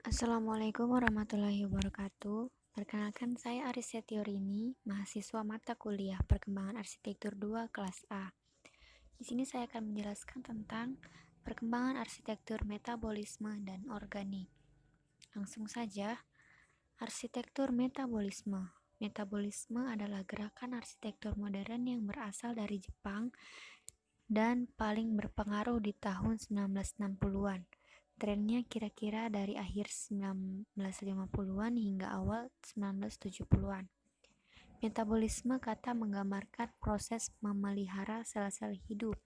Assalamualaikum warahmatullahi wabarakatuh. Perkenalkan, saya Aris Setiorini, mahasiswa mata kuliah Perkembangan Arsitektur 2 kelas A. Di sini saya akan menjelaskan tentang perkembangan arsitektur metabolisme dan organik. Langsung saja, arsitektur metabolisme. Metabolisme adalah gerakan arsitektur modern yang berasal dari Jepang dan paling berpengaruh di tahun 1960-an. Trennya kira-kira dari akhir 1950-an hingga awal 1970-an. Metabolisme kata menggambarkan proses memelihara sel-sel hidup.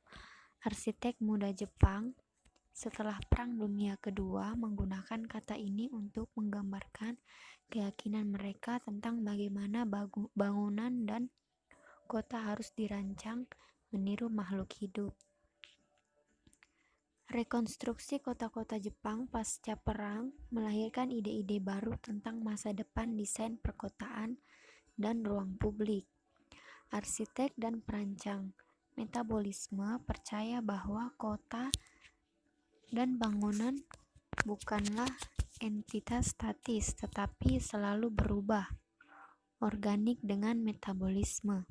Arsitek muda Jepang setelah Perang Dunia Kedua menggunakan kata ini untuk menggambarkan keyakinan mereka tentang bagaimana bangunan dan kota harus dirancang meniru makhluk hidup. Rekonstruksi kota-kota Jepang pasca perang melahirkan ide-ide baru tentang masa depan desain perkotaan dan ruang publik. Arsitek dan perancang metabolisme percaya bahwa kota dan bangunan bukanlah entitas statis, tetapi selalu berubah, organik dengan metabolisme.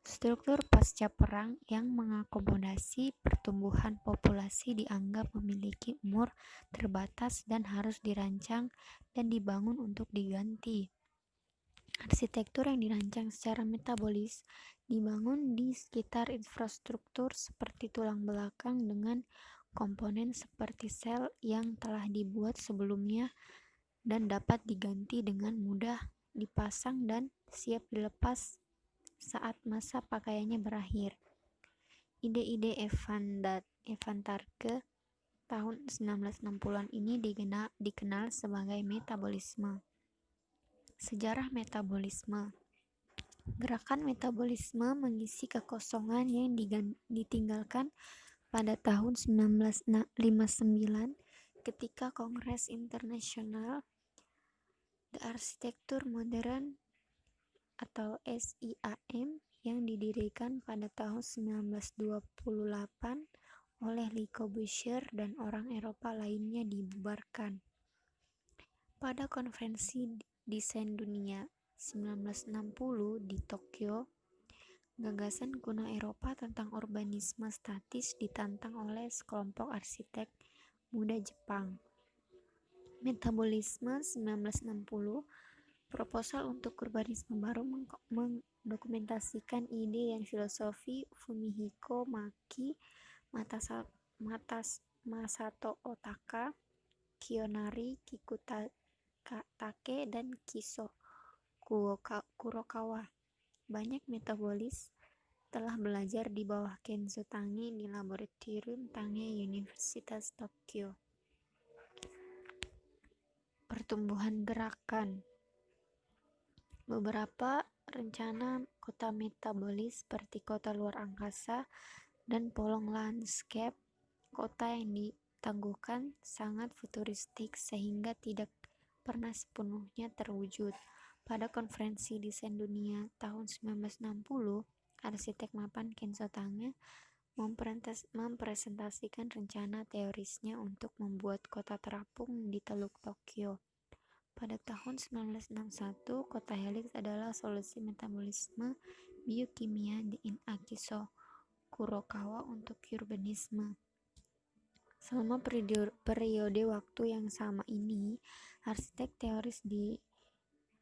Struktur pasca perang yang mengakomodasi pertumbuhan populasi dianggap memiliki umur terbatas dan harus dirancang dan dibangun untuk diganti. Arsitektur yang dirancang secara metabolis dibangun di sekitar infrastruktur seperti tulang belakang dengan komponen seperti sel yang telah dibuat sebelumnya dan dapat diganti dengan mudah, dipasang dan siap dilepas saat masa pakaiannya berakhir. Ide-ide Evan Tarke tahun 1960-an ini dikenal sebagai metabolisme. Sejarah metabolisme. Gerakan metabolisme mengisi kekosongan yang ditinggalkan pada tahun 1959 ketika Kongres Internasional The Architecture Modern atau SIAM yang didirikan pada tahun 1928 oleh Le Corbusier dan orang Eropa lainnya dibubarkan. Pada konferensi desain dunia 1960 di Tokyo, gagasan kuno Eropa tentang urbanisme statis ditantang oleh sekelompok arsitek muda Jepang. Metabolisme 1960 proposal untuk urbanisme baru mendokumentasikan ide dan filosofi Fumihiko Maki, Masato Otaka, Kiyonari Kikutake, dan Kiso Kurokawa. Banyak metabolis telah belajar di bawah Kenzo Tange di Laboratorium Tange Universitas Tokyo. Pertumbuhan gerakan. Beberapa rencana kota metabolis seperti kota luar angkasa dan polong landscape kota yang ditangguhkan sangat futuristik sehingga tidak pernah sepenuhnya terwujud. Pada konferensi desain dunia tahun 1960, arsitek mapan Kenzo Tange mempresentasikan rencana teorisnya untuk membuat kota terapung di Teluk Tokyo. Pada tahun 1961, kota helix adalah solusi metabolisme biokimia di Akiso Kurokawa untuk urbanisme. Selama periode waktu yang sama ini, arsitek teoris di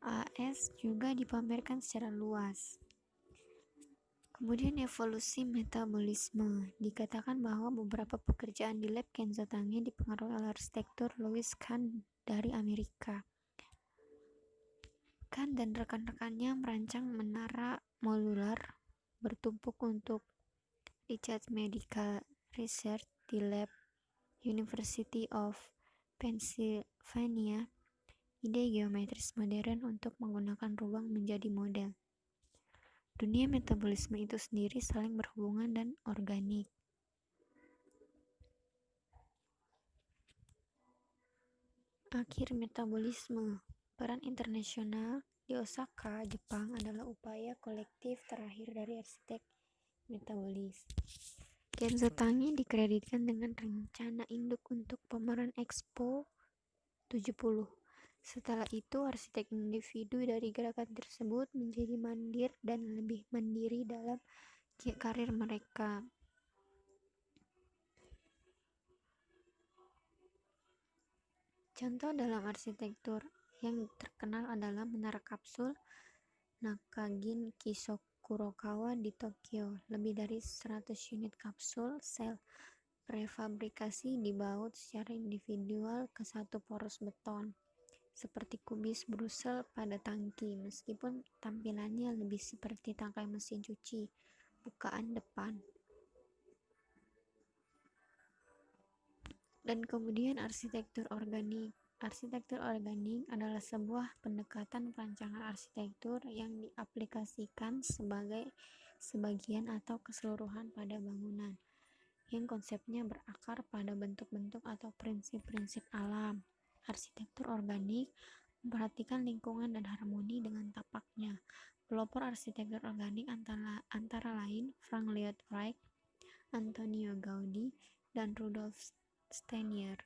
AS juga dipamerkan secara luas. Kemudian evolusi metabolisme. Dikatakan bahwa beberapa pekerjaan di lab Kenzo Tange dipengaruhi oleh arsitektur Louis Kahn dari Amerika. Kahn dan rekan-rekannya merancang menara modular bertumpuk untuk Richards Medical Research di lab University of Pennsylvania. Ide geometris modern untuk menggunakan ruang menjadi model. Dunia metabolisme itu sendiri saling berhubungan dan organik. Akhir metabolisme. Peran internasional di Osaka, Jepang adalah upaya kolektif terakhir dari arsitek metabolis. Kenzo Tange dikreditkan dengan rencana induk untuk pameran Expo Setelah itu, arsitek individu dari gerakan tersebut menjadi mandir dan lebih mandiri dalam karir mereka. Contoh dalam arsitektur yang terkenal adalah Menara Kapsul Nakagin Kurokawa di Tokyo. Lebih dari 100 unit kapsul sel prefabrikasi dibaut secara individual ke satu poros beton, seperti kubis Brusel pada tangki, meskipun tampilannya lebih seperti tangkai mesin cuci bukaan depan. Dan kemudian arsitektur organik. Arsitektur organik adalah sebuah pendekatan perancangan arsitektur yang diaplikasikan sebagai sebagian atau keseluruhan pada bangunan, yang konsepnya berakar pada bentuk-bentuk atau prinsip-prinsip alam. Arsitektur organik memperhatikan lingkungan dan harmoni dengan tapaknya. Pelopor arsitektur organik antara lain Frank Lloyd Wright, Antonio Gaudí, dan Rudolf Steiner,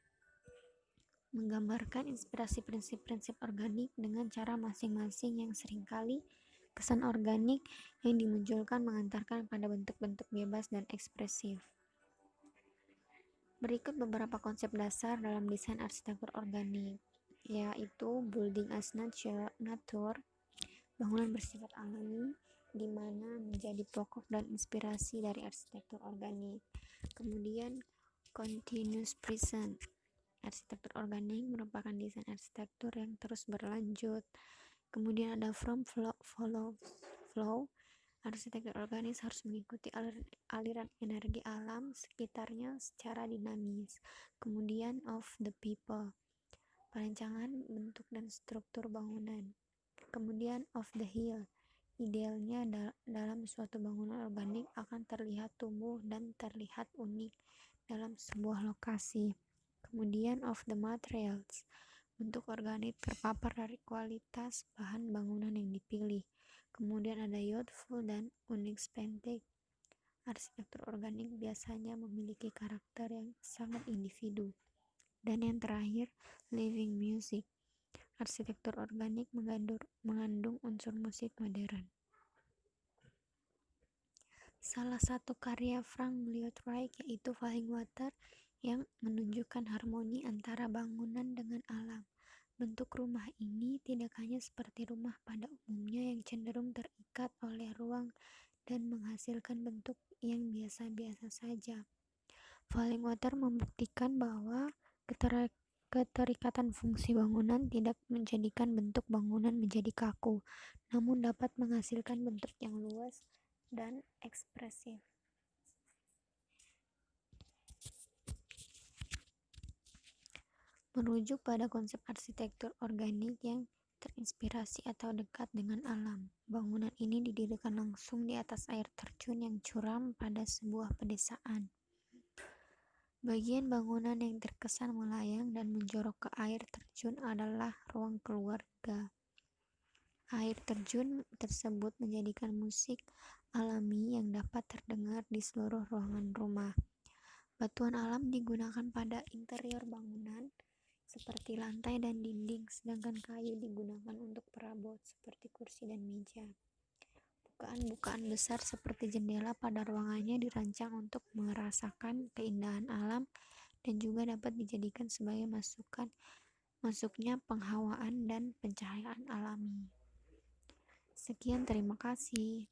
menggambarkan inspirasi prinsip-prinsip organik dengan cara masing-masing yang seringkali kesan organik yang dimunculkan mengantarkan pada bentuk-bentuk bebas dan ekspresif. Berikut beberapa konsep dasar dalam desain arsitektur organik, yaitu building as nature, bangunan bersifat alami, di mana menjadi pokok dan inspirasi dari arsitektur organik. Kemudian continuous present. Arsitektur organik merupakan desain arsitektur yang terus berlanjut. Kemudian ada from flow. Arsitektur organik harus mengikuti aliran energi alam sekitarnya secara dinamis. Kemudian of the people, perancangan bentuk dan struktur bangunan. Kemudian of the hill, idealnya dalam suatu bangunan organik akan terlihat tumbuh dan terlihat unik dalam sebuah lokasi. Kemudian of the materials, bentuk organik terpapar dari kualitas bahan bangunan yang dipilih. Kemudian ada youthful dan unexpected. Arsitektur organik biasanya memiliki karakter yang sangat individu. Dan yang terakhir, living music. Arsitektur organik mengandung unsur musik modern. Salah satu karya Frank Lloyd Wright yaitu Falling Water yang menunjukkan harmoni antara bangunan dengan alam. Bentuk rumah ini tidak hanya seperti rumah pada umumnya yang cenderung terikat oleh ruang dan menghasilkan bentuk yang biasa-biasa saja. Falling Water membuktikan bahwa keterikatan fungsi bangunan tidak menjadikan bentuk bangunan menjadi kaku, namun dapat menghasilkan bentuk yang luas dan ekspresif. Merujuk pada konsep arsitektur organik yang terinspirasi atau dekat dengan alam, bangunan ini didirikan langsung di atas air terjun yang curam pada sebuah pedesaan. Bagian bangunan yang terkesan melayang dan menjorok ke air terjun adalah ruang keluarga. Air terjun tersebut menjadikan musik alami yang dapat terdengar di seluruh ruangan rumah. Batuan alam digunakan pada interior bangunan seperti lantai dan dinding, sedangkan kayu digunakan untuk perabot seperti kursi dan meja. Bukaan-bukaan besar seperti jendela pada ruangannya dirancang untuk merasakan keindahan alam dan juga dapat dijadikan sebagai masuknya penghawaan dan pencahayaan alami. Sekian, terima kasih.